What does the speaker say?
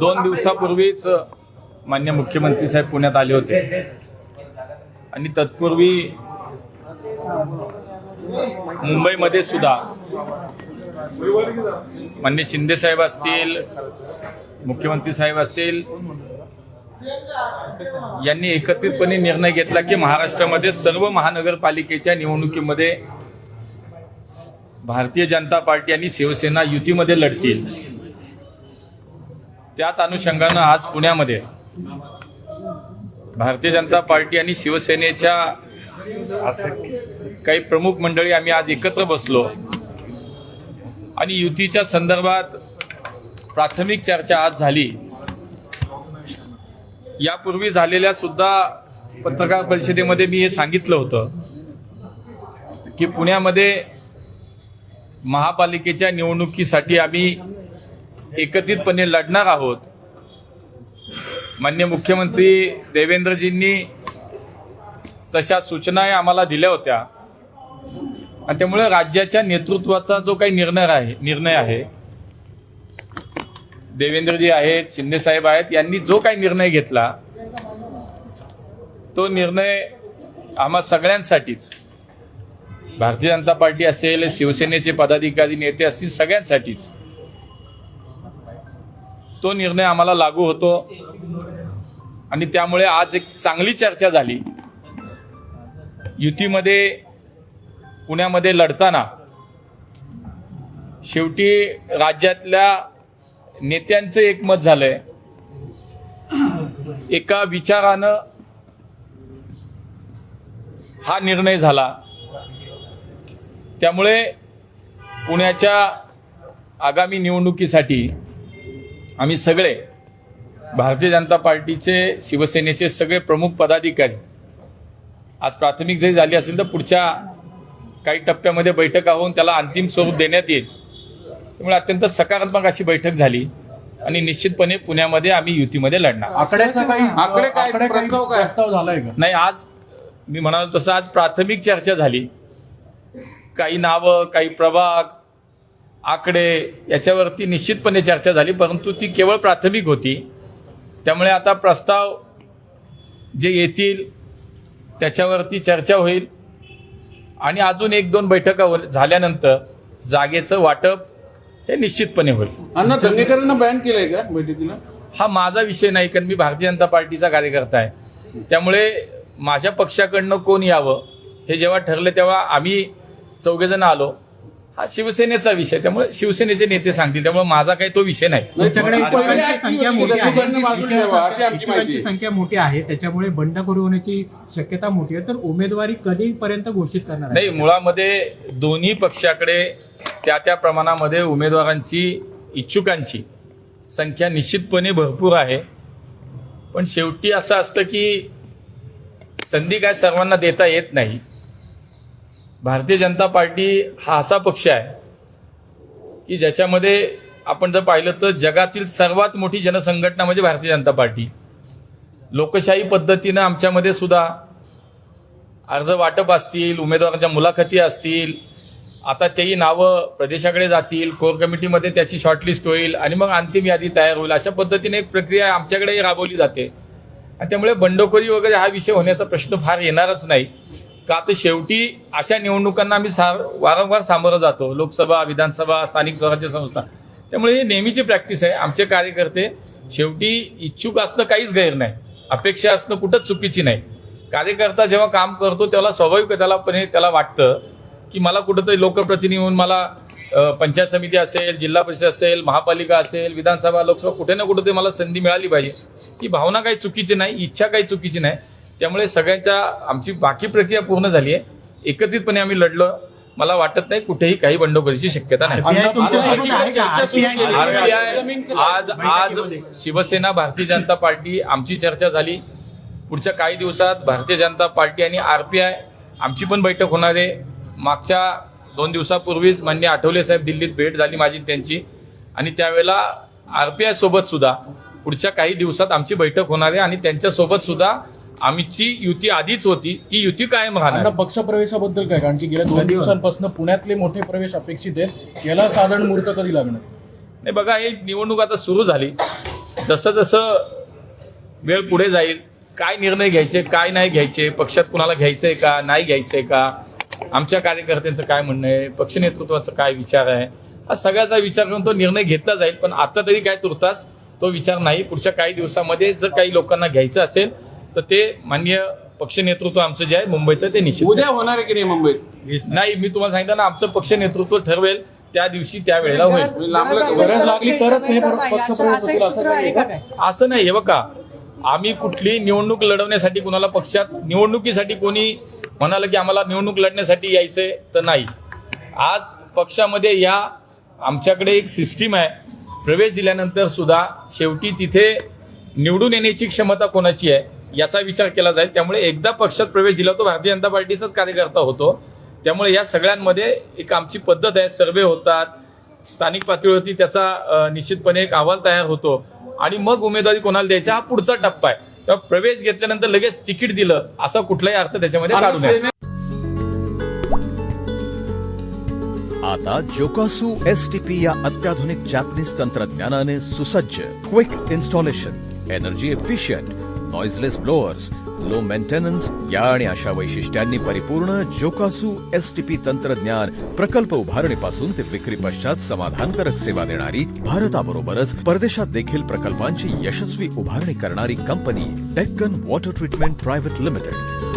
2 दिवसापूर्वीच माननीय मुख्यमंत्री साहेब पुण्यात आले होते आणि तत्पूर्वी मुंबईमध्ये सुद्धा माननीय शिंदे साहेब असतील, मुख्यमंत्री साहेब असतील यांनी एकत्रितपणे निर्णय घेतला की महाराष्ट्रामध्ये सर्व महानगरपालिकेच्या निवडणुकीमध्ये भारतीय जनता पार्टी आणि शिवसेना युतीमध्ये लढतील। त्याच अनुषंगानं आज पुण्यामध्ये भारतीय जनता पार्टी आणि शिवसेनेच्या काही प्रमुख मंडळी आम्ही आज एकत्र बसलो आणि युतीच्या संदर्भात प्राथमिक चर्चा आज झाली। यापूर्वी झालेल्या सुद्धा पत्रकार परिषदेमध्ये मी हे सांगितलं होतं की पुण्यामध्ये महापालिकेच्या निवडणुकीसाठी आम्ही एकत्रितपणे लढणार आहोत। माननीय मुख्यमंत्री देवेंद्रजींनी तशा सूचनाही आम्हाला दिल्या होत्या आणि त्यामुळे राज्याच्या नेतृत्वाचा जो काही निर्णय आहे देवेंद्रजी आहेत, शिंदे साहेब आहेत, यांनी जो काही निर्णय घेतला तो निर्णय आम्हा सगळ्यांसाठीच, भारतीय जनता पार्टी असेल, शिवसेनेचे पदाधिकारी नेते असतील, सगळ्यांसाठीच तो निर्णय आम्हाला लागू होतो आणि त्यामुळे आज एक चांगली चर्चा झाली। युतीमध्ये पुण्यामध्ये लढताना शेवटी राज्यातल्या नेत्यांचं एकमत झालंय, एका विचारानं हा निर्णय झाला। त्यामुळे पुण्याच्या आगामी निवडणुकीसाठी आम्ही सगळे भारतीय जनता पार्टीचे, शिवसेनेचे सगळे प्रमुख पदाधिकारी आज प्राथमिक जरी झाली असेल तर पुढच्या काही टप्प्यामध्ये बैठका होऊन त्याला अंतिम स्वरूप देण्यात येईल। त्यामुळे अत्यंत सकारात्मक अशी बैठक झाली आणि निश्चितपणे पुण्यामध्ये आम्ही युतीमध्ये लढणार। आकडे प्रस्ताव झालाय का? नाही, आज मी म्हणालो तसं आज प्राथमिक चर्चा झाली। काही नावं, काही प्रभाग, आकडे याच्यावरती निश्चितपणे चर्चा झाली, परंतु ती केवळ प्राथमिक होती। त्यामुळे आता प्रस्ताव जे येतील त्याच्यावरती चर्चा होईल आणि अजून 1-2 बैठका झाल्यानंतर जागेचं वाटप हे निश्चितपणे होईल। अण्णा, दंगेकरांना बॅन केलंय का बैठकीला? हा माझा विषय नाही, कारण मी भारतीय जनता पार्टीचा कार्यकर्ता आहे। त्यामुळे माझ्या पक्षाकडनं कोण यावं हे जेव्हा ठरलं तेव्हा आम्ही 4 जण आलो। हा शिवसेनेचा विषय, त्यामुळे शिवसेनेचे नेते सांगतील, त्यामुळे माझा काही तो विषय नाही। संख्या मोठी आहे, त्याच्यामुळे बंडखोरी होण्याची शक्यता मोठी आहे। तर उमेदवारी कधीपर्यंत घोषित करणार नाही, मुळामध्ये दोन्ही पक्षाकडे त्या प्रमाणामध्ये उमेदवारांची, इच्छुकांची संख्या निश्चितपणे भरपूर आहे। पण शेवटी असं असतं की संधी काय सर्वांना देता येत नाही। भारतीय जनता पार्टी हा असा पक्ष आहे की ज्याच्यामध्ये आपण जर पाहिलं तर जगातील सर्वात मोठी जनसंघटना म्हणजे भारतीय जनता पार्टी। लोकशाही पद्धतीनं आमच्यामध्ये सुद्धा अर्ज वाटप असतील, उमेदवारांच्या मुलाखती असतील, आता तेही नावं प्रदेशाकडे जातील, कोर कमिटीमध्ये त्याची शॉर्टलिस्ट होईल आणि मग अंतिम यादी तयार होईल। अशा पद्धतीने एक प्रक्रिया आमच्याकडेही राबवली जाते आणि त्यामुळे बंडखोरी वगैरे हा विषय होण्याचा प्रश्न फार येणारच नाही। का तर शेवटी अशा निवडणुकांना आम्ही वारंवार सामोरं जातो, लोकसभा, विधानसभा, स्थानिक स्वराज्य संस्था। त्यामुळे ही नेहमीची प्रॅक्टिस आहे। आमचे कार्यकर्ते शेवटी इच्छुक असणं काहीच गैर नाही, अपेक्षा असणं कुठंच चुकीची नाही। कार्यकर्ता जेव्हा काम करतो तेव्हा स्वाभाविक त्याला वाटतं की मला कुठंतरी लोकप्रतिनिधी म्हणून मला पंचायत समिती असेल, जिल्हा परिषद असेल, महापालिका असेल, विधानसभा, लोकसभा कुठे ना कुठे मला संधी मिळाली पाहिजे। ही भावना काही चुकीची नाही, इच्छा काही चुकीची नाही। त्यामुळे सगळ्यांच्या आमची बाकी प्रक्रिया पूर्ण झाली आहे, एकत्रितपणे आम्ही लढलो। मला वाटत नाही कुठेही काही बंडखोरीची शक्यता नाही। आज शिवसेना, भारतीय जनता पार्टी आमची चर्चा झाली। पुढच्या काही दिवसात भारतीय जनता पार्टी आणि RPI आमची पण बैठक होणार आहे। मागच्या 2 दिवसापूर्वीच माननीय आठवले साहेब दिल्लीत भेट झाली माझी त्यांची आणि त्यावेळेला RPI सोबत सुद्धा पुढच्या काही दिवसात आमची बैठक होणार आहे आणि त्यांच्यासोबत सुद्धा आमची युती आधीच होती, ती युती कायम राहणार। पक्ष प्रवेशाबद्दल काय, कारण की गेल्या 2 दिवसांपासून पुण्यातले मोठे प्रवेश अपेक्षित आहेत, याला साधारण मुहूर्त कधी लागणार? नाही बघा, ही निवडणूक आता सुरू झाली, जसं जसं वेळ पुढे जाईल, काय निर्णय घ्यायचे, काय नाही घ्यायचे, पक्षात कुणाला घ्यायचंय का, नाही घ्यायचंय का, आमच्या कार्यकर्त्यांचं काय म्हणणं आहे, पक्ष नेतृत्वाचा काय विचार आहे, हा सगळ्याचा विचार करून तो निर्णय घेतला जाईल. पण आता तरी काय तुर्तास तो विचार नाही. पुढच्या काही दिवसामध्ये जर काही लोकांना घ्यायचं असेल तर ते माननीय पक्ष नेतृत्व आमचं जे आहे मुंबईतलं ते निश्चित उद्या होणार आहे की नाही मुंबईत? नाही. मी तुम्हाला सांगितलं ना, आमचं पक्ष नेतृत्व ठरवेल त्या दिवशी त्या वेळेला होईल. गरज लागली तरच हे पक्षप्रवेश होतील असं काही आहे का? असं नाही. हे बघा, आम्ही कुठली निवडणूक लढवण्यासाठी कुणाला पक्षात निवडणुकीसाठी कोणी म्हणालं की आम्हाला निवडणूक लढण्यासाठी यायचंय तर नाही. आज पक्षामध्ये या आमच्याकडे एक सिस्टीम आहे. प्रवेश दिल्यानंतर सुद्धा शेवटी तिथे निवडून येण्याची क्षमता कोणाची आहे याचा विचार केला जाईल. त्यामुळे एकदा पक्षात प्रवेश दिला तो भारतीय जनता पार्टीचाच कार्यकर्ता होतो. त्यामुळे या सगळ्यांमध्ये एक आमची पद्धत आहे. सर्वे होतात, स्थानिक पातळीवरती त्याचा निश्चितपणे एक अहवाल तयार होतो आणि मग उमेदवारी कोणाला द्यायचा हा पुढचा टप्पा आहे. तेव्हा प्रवेश घेतल्यानंतर लगेच तिकीट दिलं असा कुठलाही अर्थ त्याच्यामध्ये काढू नये. आता जोकासू STP या अत्याधुनिक जॅपनीज तंत्रज्ञानाने सुसज्ज, quick installation, energy efficient, noiseless blowers, low maintenance या आणि अशा वैशिष्ट्यांनी परिपूर्ण जोकासू STP तंत्रज्ञान प्रकल्प उभारणीपासून ते विक्री पश्चात समाधानकारक सेवा देणारी, भारताबरोबरच परदेशात देखील प्रकल्पांची यशस्वी उभारणी करणारी company Deccan water treatment private limited.